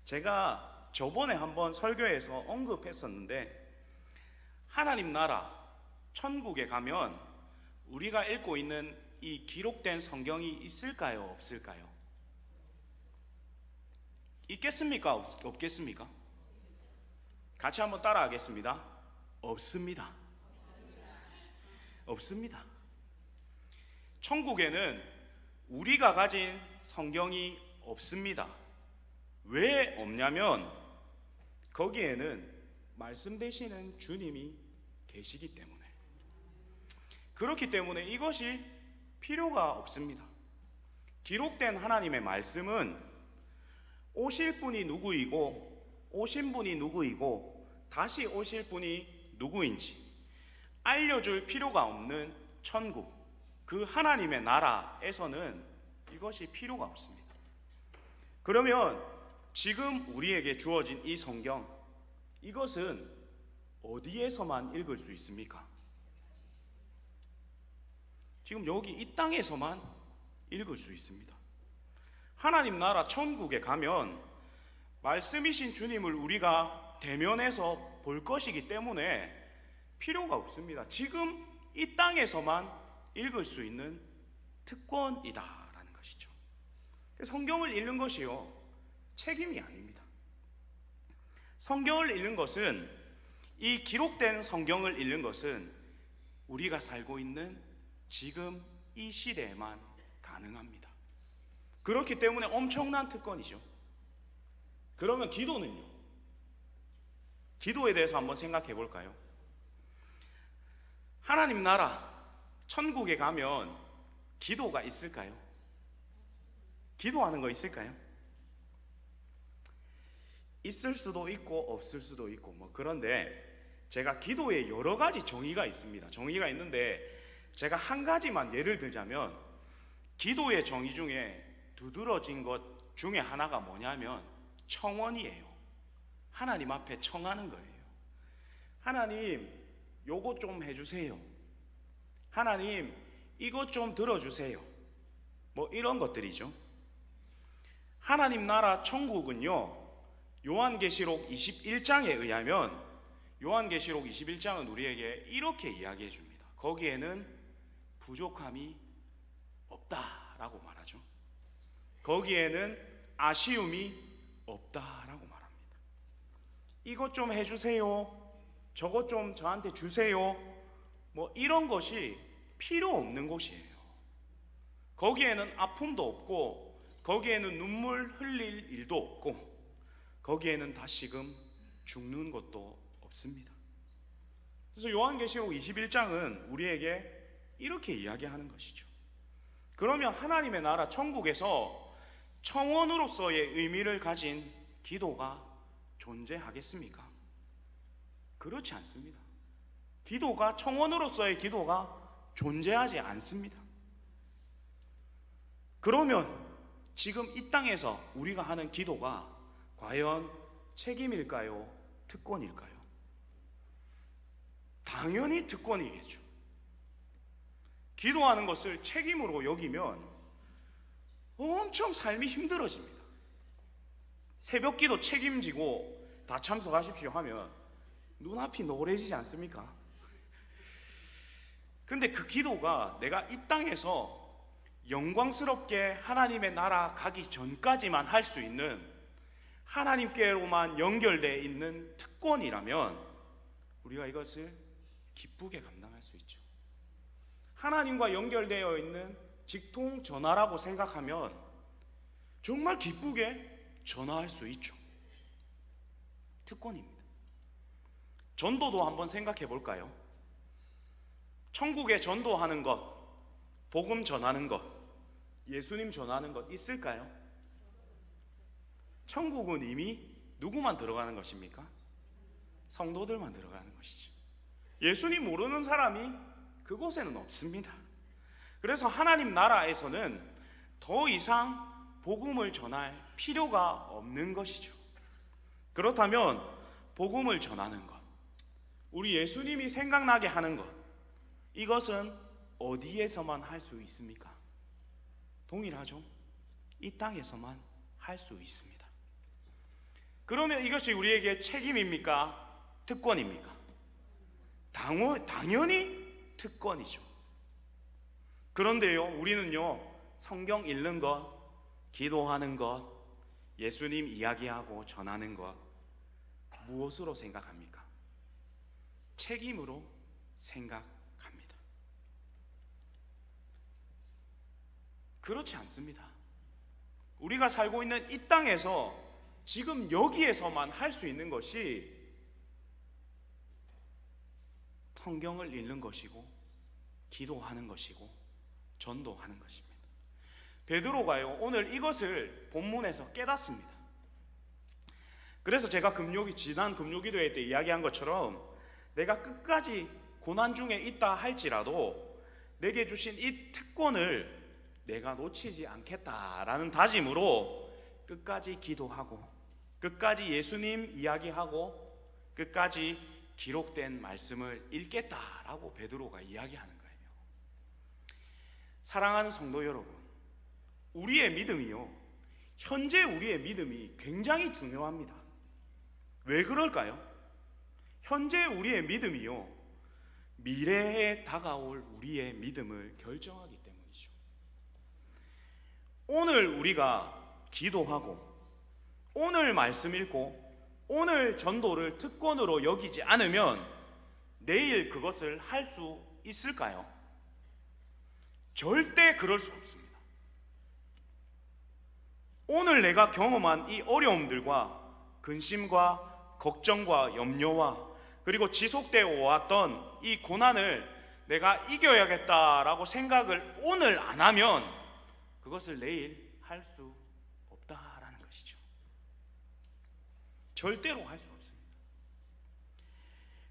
제가 저번에 한번 설교에서 언급했었는데, 하나님 나라, 천국에 가면 우리가 읽고 있는 이 기록된 성경이 있을까요? 없을까요? 있겠습니까? 없겠습니까? 같이 한번 따라하겠습니다. 없습니다. 없습니다. 천국에는 우리가 가진 성경이 없습니다. 왜 없냐면 거기에는 말씀 되시는 주님이 계시기 때문에, 그렇기 때문에 이것이 필요가 없습니다. 기록된 하나님의 말씀은 오실 분이 누구이고 오신 분이 누구이고 다시 오실 분이 누구인지 알려줄 필요가 없는 천국, 그 하나님의 나라에서는 이것이 필요가 없습니다. 그러면 지금 우리에게 주어진 이 성경, 이것은 어디에서만 읽을 수 있습니까? 지금 여기 이 땅에서만 읽을 수 있습니다. 하나님 나라 천국에 가면 말씀이신 주님을 우리가 대면해서 볼 것이기 때문에 필요가 없습니다. 지금 이 땅에서만 읽을 수 있는 특권이다라는 것이죠. 성경을 읽는 것이요, 책임이 아닙니다. 성경을 읽는 것은, 이 기록된 성경을 읽는 것은 우리가 살고 있는 지금 이 시대에만 가능합니다. 그렇기 때문에 엄청난 특권이죠. 그러면 기도는요? 기도에 대해서 한번 생각해 볼까요? 하나님 나라 천국에 가면 기도가 있을까요? 기도하는 거 있을까요? 있을 수도 있고 없을 수도 있고 그런데 제가 기도에 여러 가지 정의가 있습니다. 정의가 있는데 제가 한 가지만 예를 들자면, 기도의 정의 중에 두드러진 것 중에 하나가 뭐냐면 청원이에요. 하나님 앞에 청하는 거예요. 하나님, 요거 좀 해주세요. 하나님, 이것 좀 들어주세요. 이런 것들이죠. 하나님 나라 천국은요, 요한계시록 21장에 의하면, 요한계시록 21장은 우리에게 이렇게 이야기해 줍니다. 거기에는 부족함이 없다라고 말하죠. 거기에는 아쉬움이 없다라고 말합니다. 이것 좀 해주세요, 저것 좀 저한테 주세요, 이런 것이 필요 없는 곳이에요. 거기에는 아픔도 없고, 거기에는 눈물 흘릴 일도 없고, 거기에는 다시금 죽는 것도 없습니다. 그래서 요한계시록 21장은 우리에게 이렇게 이야기하는 것이죠. 그러면 하나님의 나라 천국에서 청원으로서의 의미를 가진 기도가 존재하겠습니까? 그렇지 않습니다. 기도가, 청원으로서의 기도가 존재하지 않습니다. 그러면 지금 이 땅에서 우리가 하는 기도가 과연 책임일까요? 특권일까요? 당연히 특권이겠죠. 기도하는 것을 책임으로 여기면 엄청 삶이 힘들어집니다. 새벽 기도 책임지고 다 참석하십시오 하면 눈앞이 노래지지 않습니까? 근데 그 기도가 내가 이 땅에서 영광스럽게 하나님의 나라 가기 전까지만 할 수 있는, 하나님께로만 연결되어 있는 특권이라면 우리가 이것을 기쁘게 감당할 수 있죠. 하나님과 연결되어 있는 직통 전화라고 생각하면 정말 기쁘게 전화할 수 있죠. 특권입니다. 전도도 한번 생각해 볼까요? 천국에 전도하는 것, 복음 전하는 것, 예수님 전하는 것 있을까요? 천국은 이미 누구만 들어가는 것입니까? 성도들만 들어가는 것이죠. 예수님 모르는 사람이 그곳에는 없습니다. 그래서 하나님 나라에서는 더 이상 복음을 전할 필요가 없는 것이죠. 그렇다면 복음을 전하는 것, 우리 예수님이 생각나게 하는 것, 이것은 어디에서만 할 수 있습니까? 동일하죠. 이 땅에서만 할 수 있습니다. 그러면 이것이 우리에게 책임입니까? 특권입니까? 당연히 특권이죠. 그런데요, 우리는요, 성경 읽는 것, 기도하는 것, 예수님 이야기하고 전하는 것, 무엇으로 생각합니까? 책임으로 생각합니다. 그렇지 않습니다. 우리가 살고 있는 이 땅에서 지금 여기에서만 할 수 있는 것이 성경을 읽는 것이고 기도하는 것이고 전도하는 것입니다. 베드로가요, 오늘 이것을 본문에서 깨닫습니다. 그래서 제가 지난 금요기도회 때 이야기한 것처럼 내가 끝까지 고난 중에 있다 할지라도 내게 주신 이 특권을 내가 놓치지 않겠다라는 다짐으로 끝까지 기도하고 끝까지 예수님 이야기하고 끝까지 기록된 말씀을 읽겠다라고 베드로가 이야기하는 거예요. 사랑하는 성도 여러분, 우리의 믿음이요, 현재 우리의 믿음이 굉장히 중요합니다. 왜 그럴까요? 현재 우리의 믿음이요, 미래에 다가올 우리의 믿음을 결정하기 때문이죠. 오늘 우리가 기도하고 오늘 말씀 읽고 오늘 전도를 특권으로 여기지 않으면 내일 그것을 할 수 있을까요? 절대 그럴 수 없습니다. 오늘 내가 경험한 이 어려움들과 근심과 걱정과 염려와 그리고 지속되어 왔던 이 고난을 내가 이겨야겠다라고 생각을 오늘 안 하면 그것을 내일 할 수 없다라는 것이죠. 절대로 할 수 없습니다.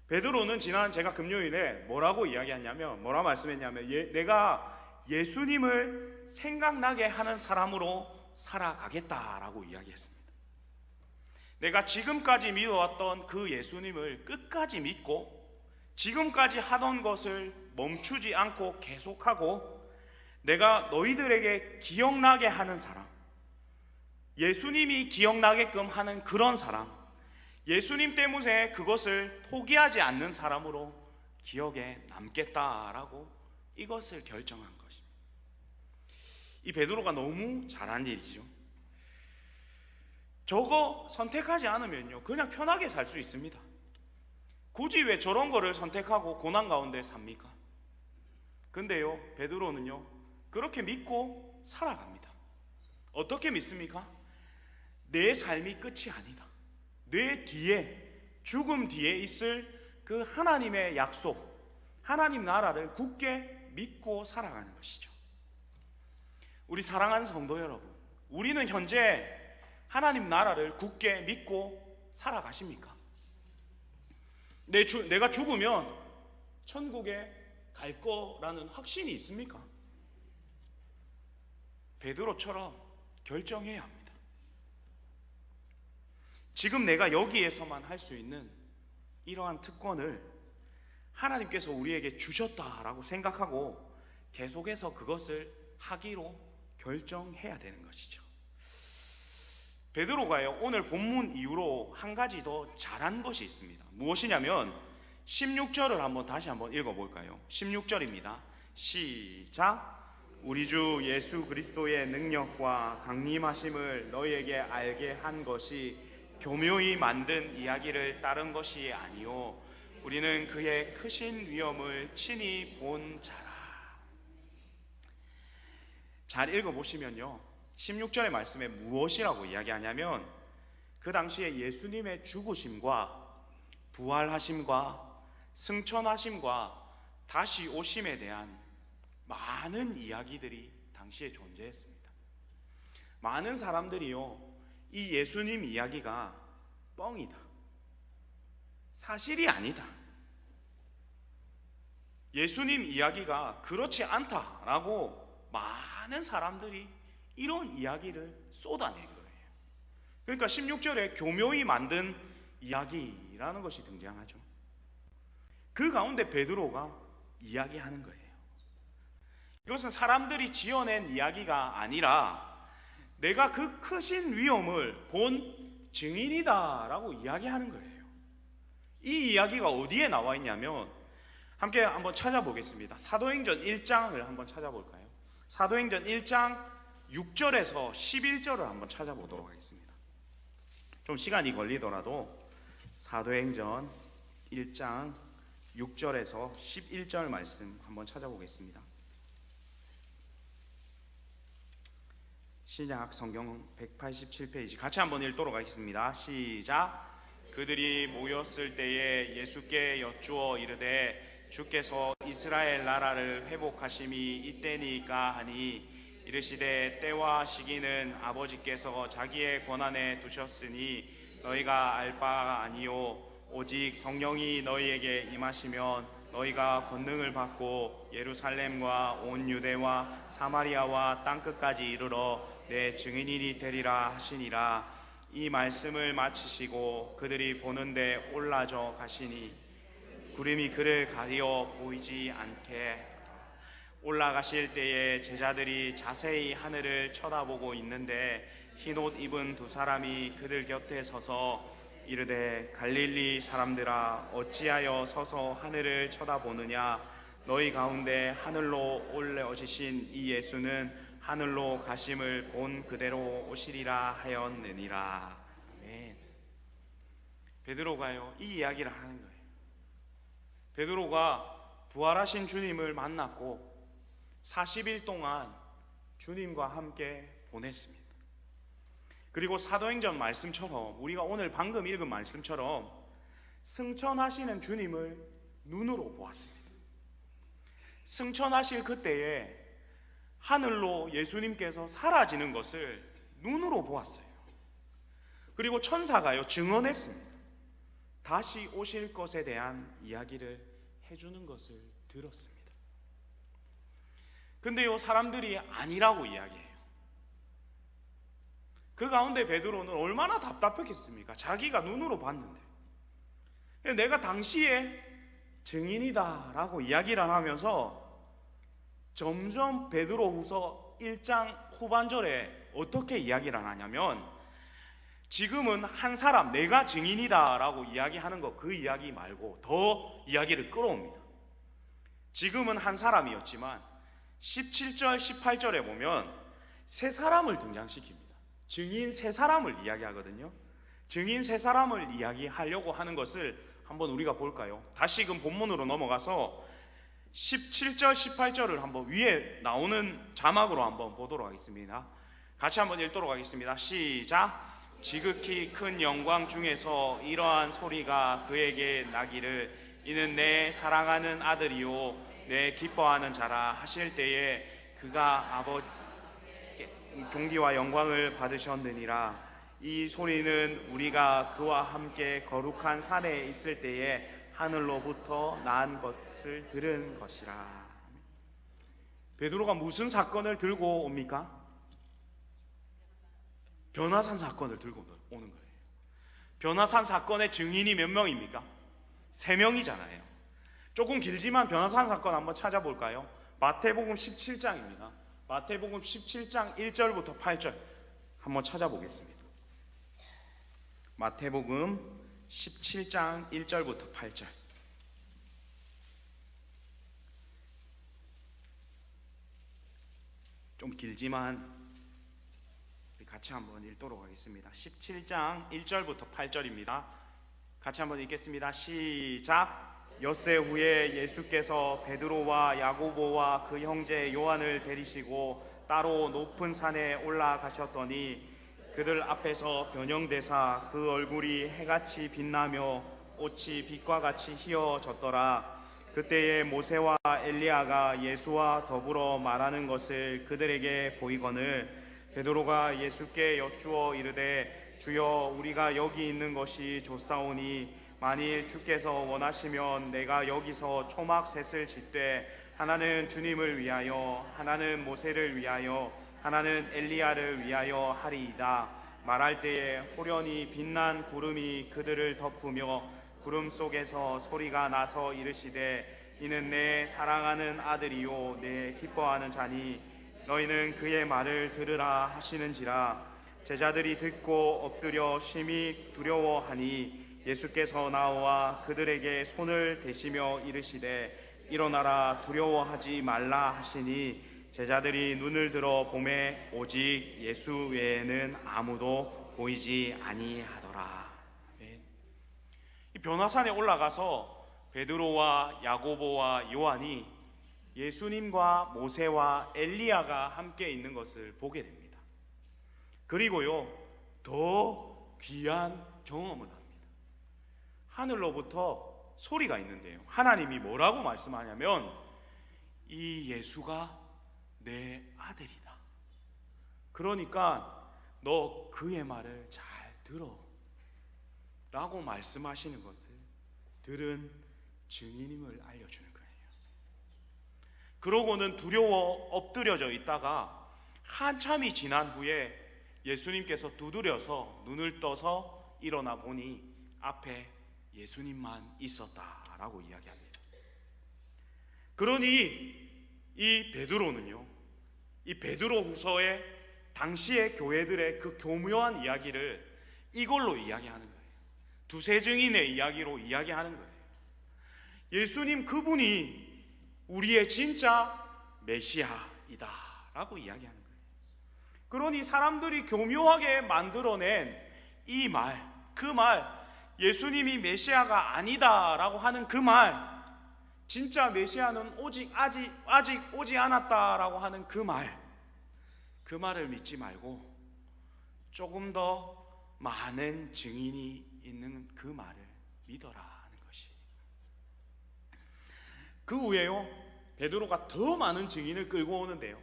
베드로는 지난 제가 금요일에 뭐라고 말씀했냐면 내가 예수님을 생각나게 하는 사람으로 살아가겠다라고 이야기했습니다. 내가 지금까지 믿어왔던 그 예수님을 끝까지 믿고 지금까지 하던 것을 멈추지 않고 계속하고 내가 너희들에게 기억나게 하는 사람, 예수님이 기억나게끔 하는 그런 사람, 예수님 때문에 그것을 포기하지 않는 사람으로 기억에 남겠다라고 이것을 결정한 것입니다. 이 베드로가 너무 잘한 일이죠. 저거 선택하지 않으면요, 그냥 편하게 살 수 있습니다. 굳이 왜 저런 거를 선택하고 고난 가운데 삽니까? 근데요, 베드로는요, 그렇게 믿고 살아갑니다. 어떻게 믿습니까? 내 삶이 끝이 아니다. 내 뒤에, 죽음 뒤에 있을 그 하나님의 약속, 하나님 나라를 굳게 믿고 살아가는 것이죠. 우리 사랑하는 성도 여러분, 우리는 현재 하나님 나라를 굳게 믿고 살아가십니까? 내가 죽으면 천국에 갈 거라는 확신이 있습니까? 베드로처럼 결정해야 합니다. 지금 내가 여기에서만 할 수 있는 이러한 특권을 하나님께서 우리에게 주셨다라고 생각하고 계속해서 그것을 하기로 결정해야 되는 것이죠. 베드로가요, 오늘 본문 이후로 한 가지 더 잘한 것이 있습니다. 무엇이냐면 16절을 다시 한번 읽어볼까요? 16절입니다. 시작. 우리 주 예수 그리스도의 능력과 강림하심을 너희에게 알게 한 것이 교묘히 만든 이야기를 따른 것이 아니요 우리는 그의 크신 위엄을 친히 본 자라. 잘 읽어보시면요, 16절의 말씀에 무엇이라고 이야기하냐면 그 당시에 예수님의 죽으심과 부활하심과 승천하심과 다시 오심에 대한 많은 이야기들이 당시에 존재했습니다. 많은 사람들이요, 이 예수님 이야기가 뻥이다, 사실이 아니다, 예수님 이야기가 그렇지 않다라고 많은 사람들이 이런 이야기를 쏟아낸 거예요. 그러니까 16절에 교묘히 만든 이야기라는 것이 등장하죠. 그 가운데 베드로가 이야기하는 거예요. 이것은 사람들이 지어낸 이야기가 아니라 내가 그 크신 위엄을 본 증인이다라고 이야기하는 거예요. 이 이야기가 어디에 나와 있냐면 함께 한번 찾아보겠습니다. 사도행전 1장을 한번 찾아볼까요? 사도행전 1장 6절에서 11절을 한번 찾아보도록 하겠습니다. 좀 시간이 걸리더라도 사도행전 1장 6절에서 11절 말씀 한번 찾아보겠습니다. 시작. 성경 187페이지 같이 한번 읽도록 하겠습니다. 시작. 그들이 모였을 때에 예수께 여쭈어 이르되 주께서 이스라엘 나라를 회복하심이 이때니까 하니 이르시되 때와 시기는 아버지께서 자기의 권한에 두셨으니 너희가 알 바가 아니요 오직 성령이 너희에게 임하시면 너희가 권능을 받고 예루살렘과 온 유대와 사마리아와 땅끝까지 이르러 내 증인이 되리라 하시니라. 이 말씀을 마치시고 그들이 보는데 올라져 가시니 구름이 그를 가리어 보이지 않게 올라가실 때에 제자들이 자세히 하늘을 쳐다보고 있는데 흰옷 입은 두 사람이 그들 곁에 서서 이르되 갈릴리 사람들아 어찌하여 서서 하늘을 쳐다보느냐 너희 가운데 하늘로 올려지신 이 예수는 하늘로 가심을 본 그대로 오시리라 하였느니라. 아멘. 베드로가요 이 이야기를 하는 거예요. 베드로가 부활하신 주님을 만났고 40일 동안 주님과 함께 보냈습니다. 그리고 사도행전 말씀처럼 우리가 오늘 방금 읽은 말씀처럼 승천하시는 주님을 눈으로 보았습니다. 승천하실 그때에 하늘로 예수님께서 사라지는 것을 눈으로 보았어요. 그리고 천사가요 증언했습니다. 다시 오실 것에 대한 이야기를 해주는 것을 들었습니다. 근데요 사람들이 아니라고 이야기해요. 그 가운데 베드로는 얼마나 답답했겠습니까? 자기가 눈으로 봤는데 내가 당시에 증인이다 라고 이야기를 하면서 점점 베드로후서 1장 후반절에 어떻게 이야기를 하냐면 지금은 한 사람 내가 증인이다 라고 이야기하는 거 그 이야기 말고 더 이야기를 끌어옵니다. 지금은 한 사람이었지만 17절 18절에 보면 세 사람을 등장시킵니다. 증인 세 사람을 이야기하거든요. 증인 세 사람을 이야기하려고 하는 것을 한번 우리가 볼까요? 다시금 본문으로 넘어가서 17절 18절을 한번 위에 나오는 자막으로 한번 보도록 하겠습니다. 같이 한번 읽도록 하겠습니다. 시작. 지극히 큰 영광 중에서 이러한 소리가 그에게 나기를 이는 내 사랑하는 아들이요 내 기뻐하는 자라 하실 때에 그가 아버지 존귀와 영광을 받으셨느니라. 이 소리는 우리가 그와 함께 거룩한 산에 있을 때에 하늘로부터 난 것을 들은 것이라. 베드로가 무슨 사건을 들고 옵니까? 변화산 사건을 들고 오는 거예요. 변화산 사건의 증인이 몇 명입니까? 3명이잖아요. 조금 길지만 변화산 사건 한번 찾아볼까요? 마태복음 17장입니다. 마태복음 17장 1절부터 8절 한번 찾아보겠습니다. 마태복음 17장 1절부터 8절. 좀 길지만 같이 한번 읽도록 하겠습니다. 17장 1절부터 8절입니다. 같이 한번 읽겠습니다. 시작. 엿새 후에 예수께서 베드로와 야고보와 그 형제 요한을 데리시고 따로 높은 산에 올라가셨더니 그들 앞에서 변형되사 그 얼굴이 해같이 빛나며 옷이 빛과 같이 희어졌더라. 그때에 모세와 엘리야가 예수와 더불어 말하는 것을 그들에게 보이거늘 베드로가 예수께 여쭈어 이르되 주여 우리가 여기 있는 것이 좋사오니 만일 주께서 원하시면 내가 여기서 초막 셋을 짓되 하나는 주님을 위하여 하나는 모세를 위하여 하나는 엘리야를 위하여 하리이다. 말할 때에 호련히 빛난 구름이 그들을 덮으며 구름 속에서 소리가 나서 이르시되 이는 내 사랑하는 아들이요 내 기뻐하는 자니 너희는 그의 말을 들으라 하시는지라. 제자들이 듣고 엎드려 심히 두려워하니 예수께서 나와 그들에게 손을 대시며 이르시되 일어나라 두려워하지 말라 하시니 제자들이 눈을 들어 보매 오직 예수 외에는 아무도 보이지 아니하더라. 이 변화산에 올라가서 베드로와 야고보와 요한이 예수님과 모세와 엘리야가 함께 있는 것을 보게 됩니다. 그리고요, 더 귀한 경험을 합니다. 하늘로부터 소리가 있는데요, 하나님이 뭐라고 말씀하냐면 이 예수가 내 아들이다. 그러니까 너 그의 말을 잘 들어 라고 말씀하시는 것을 들은 증인임을 알려주는 거예요. 그러고는 두려워 엎드려져 있다가 한참이 지난 후에 예수님께서 두드려서 눈을 떠서 일어나 보니 앞에 예수님만 있었다라고 이야기합니다. 그러니 이 베드로는요, 이 베드로후서의 당시의 교회들의 그 교묘한 이야기를 이걸로 이야기하는 거예요. 두세 증인의 이야기로 이야기하는 거예요. 예수님 그분이 우리의 진짜 메시아이다 라고 이야기하는 거예요. 그러니 사람들이 교묘하게 만들어낸 이 말, 그 말, 예수님이 메시아가 아니다 라고 하는 그 말, 진짜 메시아는 아직 오지 않았다 라고 하는 그 말을 믿지 말고 조금 더 많은 증인이 있는 그 말을 믿어라 하는 것이. 그 후에요, 베드로가 더 많은 증인을 끌고 오는데요,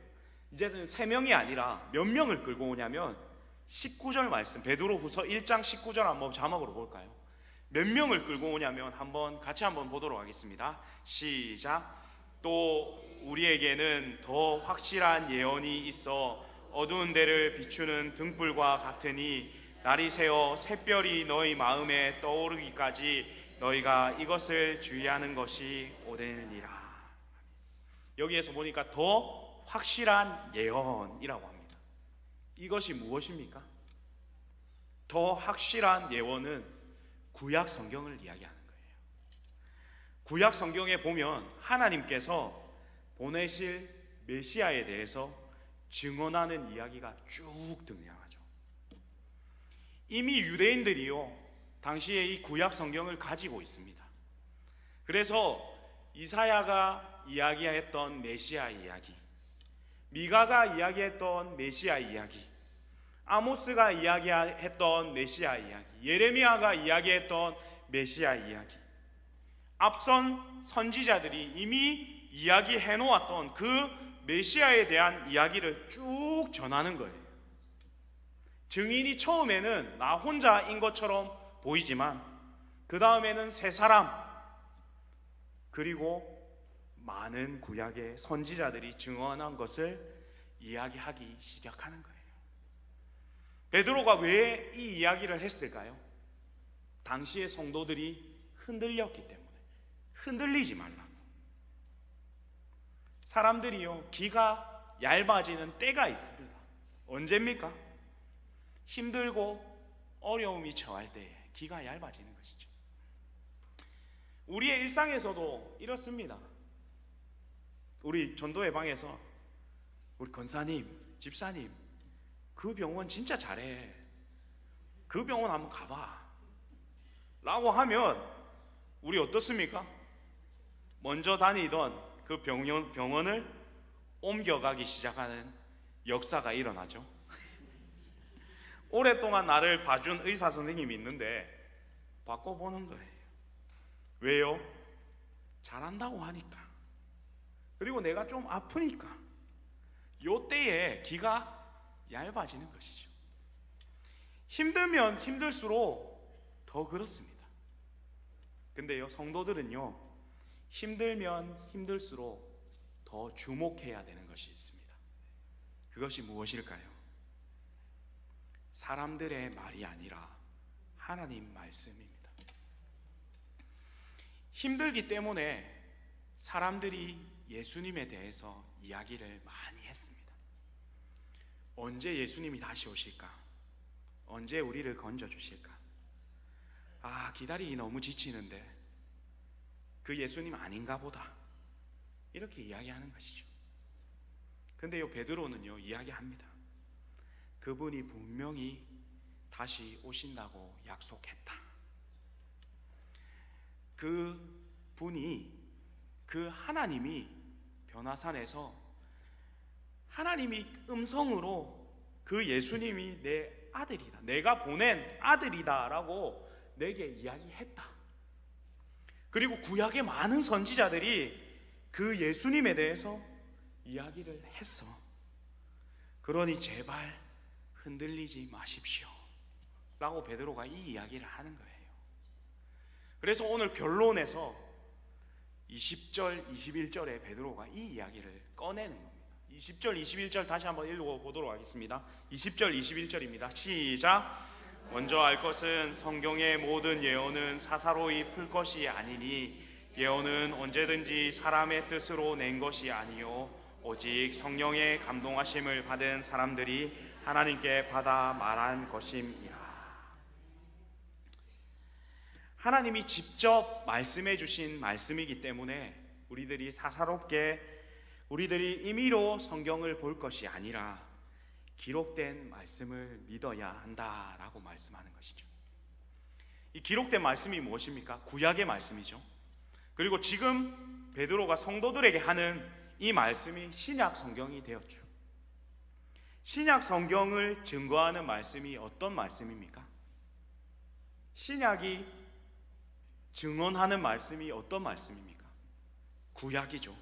이제는 3명이 아니라 몇 명을 끌고 오냐면 19절 말씀, 베드로후서 1장 19절 한번 자막으로 볼까요? 몇 명을 끌고 오냐면 같이 한번 보도록 하겠습니다. 시작. 또 우리에게는 더 확실한 예언이 있어 어두운 데를 비추는 등불과 같으니 날이 새어 샛별이 너희 마음에 떠오르기까지 너희가 이것을 주의하는 것이 오되니라. 여기에서 보니까 더 확실한 예언이라고 합니다. 이것이 무엇입니까? 더 확실한 예언은 구약 성경을 이야기하는 거예요. 구약 성경에 보면 하나님께서 보내실 메시아에 대해서 증언하는 이야기가 쭉 등장하죠. 이미 유대인들이요, 당시에 이 구약 성경을 가지고 있습니다. 그래서 이사야가 이야기했던 메시아 이야기, 미가가 이야기했던 메시아 이야기, 아모스가 이야기했던 메시아 이야기, 예레미야가 이야기했던 메시아 이야기, 앞선 선지자들이 이미 이야기해 놓았던 그 메시아에 대한 이야기를 쭉 전하는 거예요. 증인이 처음에는 나 혼자인 것처럼 보이지만 그 다음에는 세 사람, 그리고 많은 구약의 선지자들이 증언한 것을 이야기하기 시작하는 거예요. 베드로가 왜 이 이야기를 했을까요? 당시의 성도들이 흔들렸기 때문에. 흔들리지 말라고. 사람들이요, 기가 얇아지는 때가 있습니다. 언제입니까? 힘들고 어려움이 처할 때에 기가 얇아지는 것이죠. 우리의 일상에서도 이렇습니다. 우리 전도회 방에서 우리 권사님, 집사님, 그 병원 진짜 잘해, 그 병원 한번 가봐 라고 하면 우리 어떻습니까? 먼저 다니던 그 병원을 옮겨가기 시작하는 역사가 일어나죠. 오랫동안 나를 봐준 의사 선생님이 있는데 바꿔보는 거예요. 왜요? 잘한다고 하니까, 그리고 내가 좀 아프니까. 요 때에 기가 얇아지는 것이죠. 힘들면 힘들수록 더 그렇습니다. 근데요, 성도들은요, 힘들면 힘들수록 더 주목해야 되는 것이 있습니다. 그것이 무엇일까요? 사람들의 말이 아니라 하나님 말씀입니다. 힘들기 때문에 사람들이 예수님에 대해서 이야기를 많이 했습니다. 언제 예수님이 다시 오실까? 언제 우리를 건져주실까? 기다리기 너무 지치는데 그 예수님 아닌가 보다, 이렇게 이야기하는 것이죠. 근데 요 베드로는요 이야기합니다. 그분이 분명히 다시 오신다고 약속했다. 그 하나님이 변화산에서 하나님이 음성으로 그 예수님이 내 아들이다, 내가 보낸 아들이다 라고 내게 이야기했다. 그리고 구약의 많은 선지자들이 그 예수님에 대해서 이야기를 했어. 그러니 제발 흔들리지 마십시오 라고 베드로가 이 이야기를 하는 거예요. 그래서 오늘 결론에서 20절, 21절에 베드로가 이 이야기를 꺼내는 겁니다. 20절, 21절 다시 한번 읽어보도록 하겠습니다. 20절, 21절입니다. 시작. 먼저 알 것은 성경의 모든 예언은 사사로이 풀 것이 아니니 예언은 언제든지 사람의 뜻으로 낸 것이 아니요 오직 성령의 감동하심을 받은 사람들이 하나님께 받아 말한 것임이라. 하나님이 직접 말씀해 주신 말씀이기 때문에 우리들이 사사롭게 우리들이 임의로 성경을 볼 것이 아니라 기록된 말씀을 믿어야 한다라고 말씀하는 것이죠. 이 기록된 말씀이 무엇입니까? 구약의 말씀이죠. 그리고 지금 베드로가 성도들에게 하는 이 말씀이 신약 성경이 되었죠. 신약 성경을 증거하는 말씀이 어떤 말씀입니까? 신약이 증언하는 말씀이 어떤 말씀입니까? 구약이죠.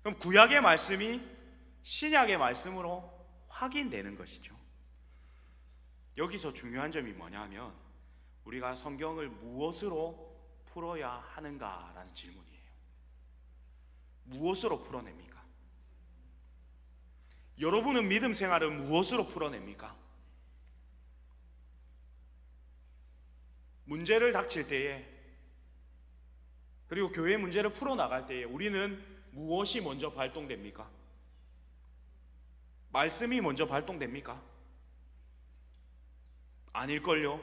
그럼 구약의 말씀이 신약의 말씀으로 확인되는 것이죠. 여기서 중요한 점이 뭐냐면 우리가 성경을 무엇으로 풀어야 하는가라는 질문이에요. 무엇으로 풀어냅니까? 여러분은 믿음 생활을 무엇으로 풀어냅니까? 문제를 닥칠 때에, 그리고 교회 문제를 풀어나갈 때에 우리는 무엇이 먼저 발동됩니까? 말씀이 먼저 발동됩니까? 아닐걸요.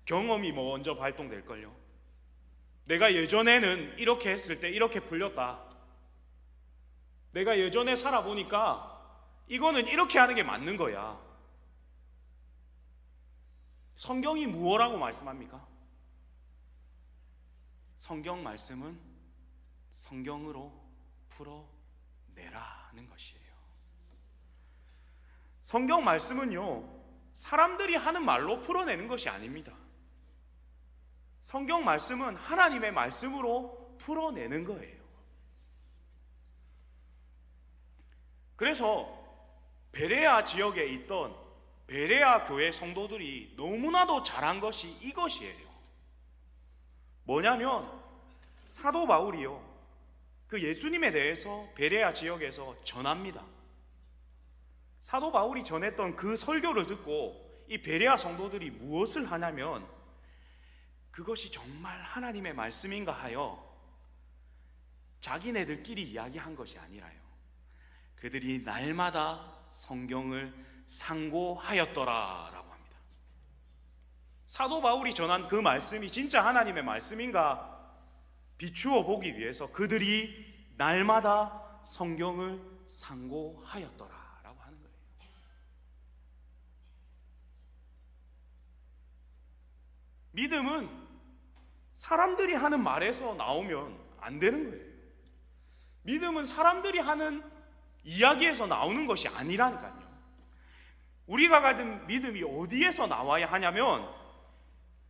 경험이 먼저 발동될걸요. 내가 예전에는 이렇게 했을 때 이렇게 풀렸다. 내가 예전에 살아보니까 이거는 이렇게 하는 게 맞는 거야. 성경이 무엇라고 말씀합니까? 성경 말씀은 성경으로 풀어내라는 것이에요. 성경 말씀은요, 사람들이 하는 말로 풀어내는 것이 아닙니다. 성경 말씀은 하나님의 말씀으로 풀어내는 거예요. 그래서 베레아 지역에 있던 베레아 교회 성도들이 너무나도 잘한 것이 이것이에요. 뭐냐면 사도 바울이요, 그 예수님에 대해서 베레아 지역에서 전합니다. 사도 바울이 전했던 그 설교를 듣고 이 베레아 성도들이 무엇을 하냐면 그것이 정말 하나님의 말씀인가 하여 자기네들끼리 이야기한 것이 아니라요, 그들이 날마다 성경을 상고하였더라 라고 합니다. 사도 바울이 전한 그 말씀이 진짜 하나님의 말씀인가 비추어 보기 위해서 그들이 날마다 성경을 상고하였더라 라고 하는 거예요. 믿음은 사람들이 하는 말에서 나오면 안 되는 거예요. 믿음은 사람들이 하는 이야기에서 나오는 것이 아니라니까요. 우리가 가진 믿음이 어디에서 나와야 하냐면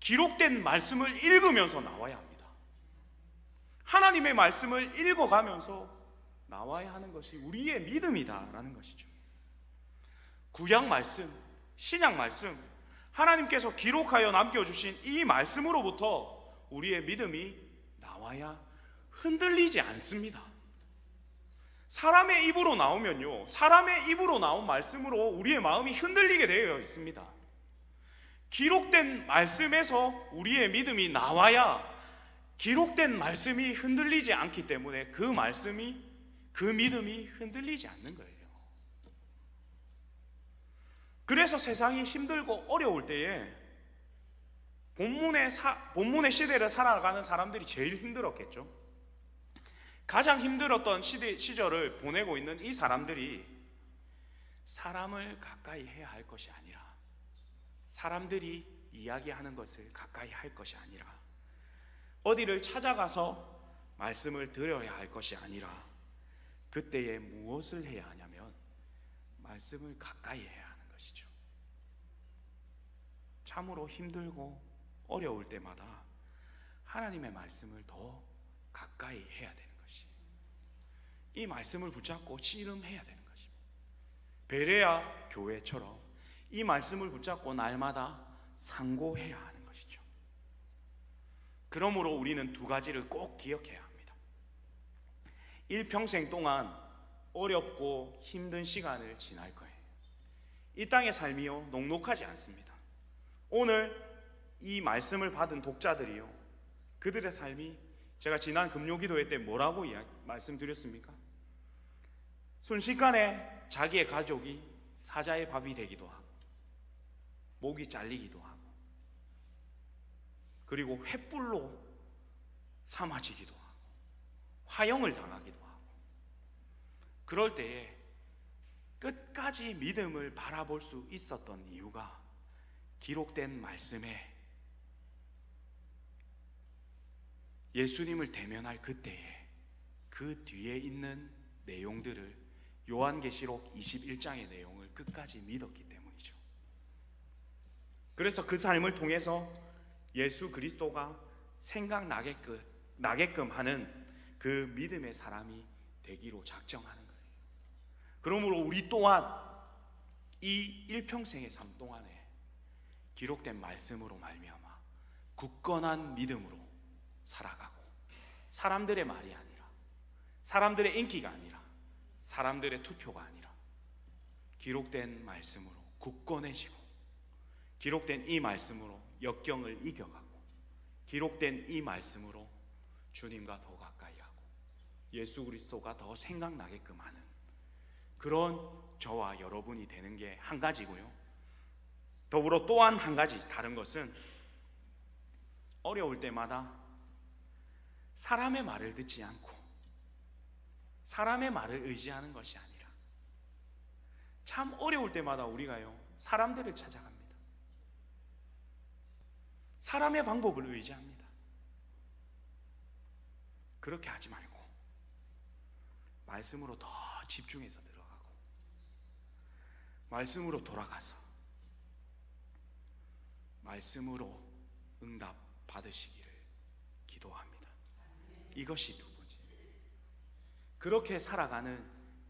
기록된 말씀을 읽으면서 나와야 합니다. 하나님의 말씀을 읽어가면서 나와야 하는 것이 우리의 믿음이다라는 것이죠. 구약 말씀, 신약 말씀, 하나님께서 기록하여 남겨주신 이 말씀으로부터 우리의 믿음이 나와야 흔들리지 않습니다. 사람의 입으로 나오면요, 사람의 입으로 나온 말씀으로 우리의 마음이 흔들리게 되어 있습니다. 기록된 말씀에서 우리의 믿음이 나와야 기록된 말씀이 흔들리지 않기 때문에 그 믿음이 흔들리지 않는 거예요. 그래서 세상이 힘들고 어려울 때에 본문의 시대를 살아가는 사람들이 제일 힘들었겠죠. 가장 힘들었던 시절을 보내고 있는 이 사람들이 사람을 가까이 해야 할 것이 아니라, 사람들이 이야기하는 것을 가까이 할 것이 아니라, 어디를 찾아가서 말씀을 들어야 할 것이 아니라, 그때에 무엇을 해야 하냐면 말씀을 가까이 해야 하는 것이죠. 참으로 힘들고 어려울 때마다 하나님의 말씀을 더 가까이 해야 되는 것이, 이 말씀을 붙잡고 씨름해야 되는 것입니다. 베레아 교회처럼 이 말씀을 붙잡고 날마다 상고해야 하는 것이죠. 그러므로 우리는 두 가지를 꼭 기억해야 합니다. 일평생 동안 어렵고 힘든 시간을 지날 거예요. 이 땅의 삶이요 녹록하지 않습니다. 오늘 이 말씀을 받은 독자들이요, 그들의 삶이, 제가 지난 금요기도회 때 뭐라고 말씀드렸습니까? 순식간에 자기의 가족이 사자의 밥이 되기도 하고, 목이 잘리기도 하고, 그리고 횃불로 삼아지기도 하고, 화형을 당하기도 하고, 그럴 때에 끝까지 믿음을 바라볼 수 있었던 이유가 기록된 말씀에 예수님을 대면할 그때에 그 뒤에 있는 내용들을, 요한계시록 21장의 내용을 끝까지 믿었기 때문이죠. 그래서 그 삶을 통해서 예수 그리스도가 생각나게끔 하는 그 믿음의 사람이 되기로 작정하는 거예요. 그러므로 우리 또한 이 일평생의 삶 동안에 기록된 말씀으로 말미암아 굳건한 믿음으로 살아가고, 사람들의 말이 아니라, 사람들의 인기가 아니라, 사람들의 투표가 아니라 기록된 말씀으로 굳건해지고, 기록된 이 말씀으로 역경을 이겨가고, 기록된 이 말씀으로 주님과 더 가까이 하고 예수 그리스도가 더 생각나게끔 하는 그런 저와 여러분이 되는 게 한 가지고요. 더불어 또한 한 가지 다른 것은, 어려울 때마다 사람의 말을 듣지 않고 사람의 말을 의지하는 것이 아니라, 참 어려울 때마다 우리가요 사람들을 찾아갑니다. 사람의 방법을 의지합니다. 그렇게 하지 말고 말씀으로 더 집중해서 들어가고, 말씀으로 돌아가서 말씀으로 응답 받으시기를 기도합니다. 이것이 두 번째, 그렇게 살아가는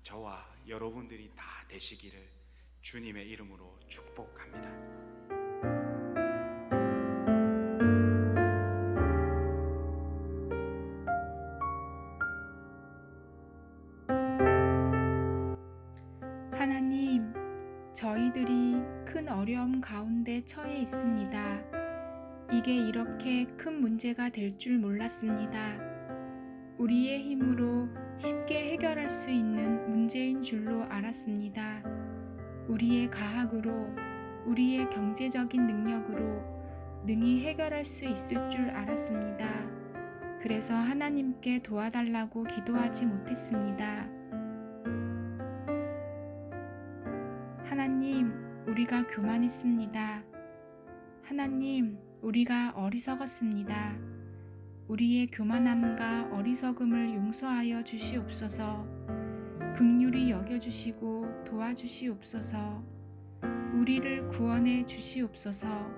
저와 여러분들이 다 되시기를 주님의 이름으로 축복합니다. 하나님, 저희들이 큰 어려움 가운데 처해 있습니다. 이게 이렇게 큰 문제가 될 줄 몰랐습니다. 우리의 힘으로 쉽게 해결할 수 있는 문제인 줄로 알았습니다. 우리의 가학으로, 우리의 경제적인 능력으로 능히 해결할 수 있을 줄 알았습니다. 그래서 하나님께 도와달라고 기도하지 못했습니다. 하나님, 우리가 교만했습니다. 하나님, 우리가 어리석었습니다. 우리의 교만함과 어리석음을 용서하여 주시옵소서. 긍휼히 여겨주시고 도와주시옵소서. 우리를 구원해 주시옵소서.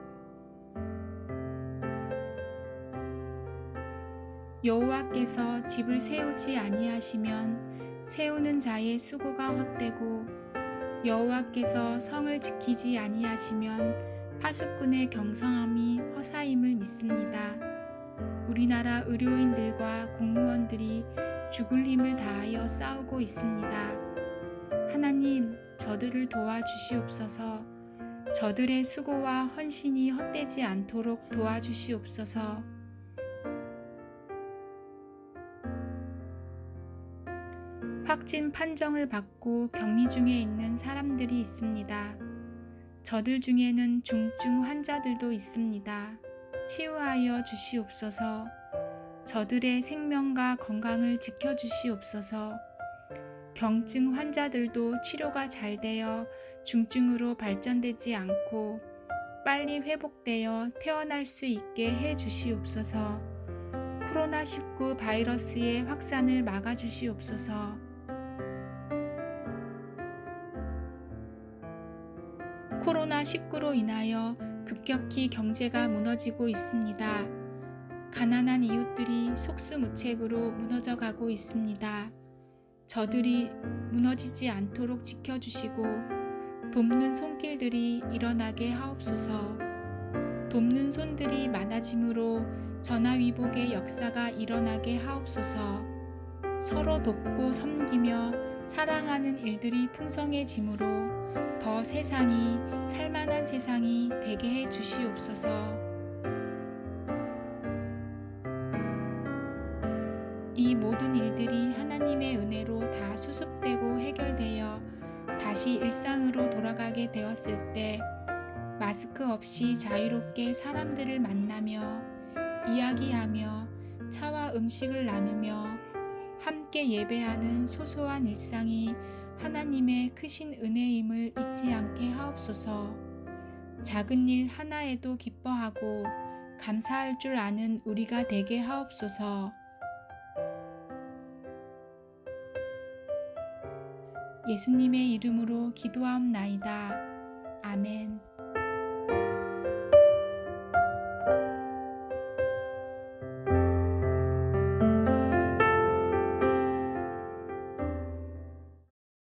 여호와께서 집을 세우지 아니하시면 세우는 자의 수고가 헛되고, 여호와께서 성을 지키지 아니하시면 파수꾼의 경성함이 허사임을 믿습니다. 우리나라 의료인들과 공무원들이 죽을 힘을 다하여 싸우고 있습니다. 하나님, 저들을 도와주시옵소서. 저들의 수고와 헌신이 헛되지 않도록 도와주시옵소서. 확진 판정을 받고 격리 중에 있는 사람들이 있습니다. 저들 중에는 중증 환자들도 있습니다. 치유하여 주시옵소서. 저들의 생명과 건강을 지켜주시옵소서. 경증 환자들도 치료가 잘 되어 중증으로 발전되지 않고 빨리 회복되어 태어날 수 있게 해 주시옵소서. 코로나19 바이러스의 확산을 막아 주시옵소서. 코로나19로 인하여 급격히 경제가 무너지고 있습니다. 가난한 이웃들이 속수무책으로 무너져 가고 있습니다. 저들이 무너지지 않도록 지켜주시고 돕는 손길들이 일어나게 하옵소서. 돕는 손들이 많아짐으로 전화위복의 역사가 일어나게 하옵소서. 서로 돕고 섬기며 사랑하는 일들이 풍성해짐으로 더 세상이 살만한 세상이 되게 해 주시옵소서. 이 모든 일들이 하나님의 은혜로 다 수습되고 해결되어 다시 일상으로 돌아가게 되었을 때 마스크 없이 자유롭게 사람들을 만나며 이야기하며 차와 음식을 나누며 함께 예배하는 소소한 일상이 하나님의 크신 은혜임을 잊지 않게 하옵소서. 작은 일 하나에도 기뻐하고 감사할 줄 아는 우리가 되게 하옵소서. 예수님의 이름으로 기도하옵나이다. 아멘.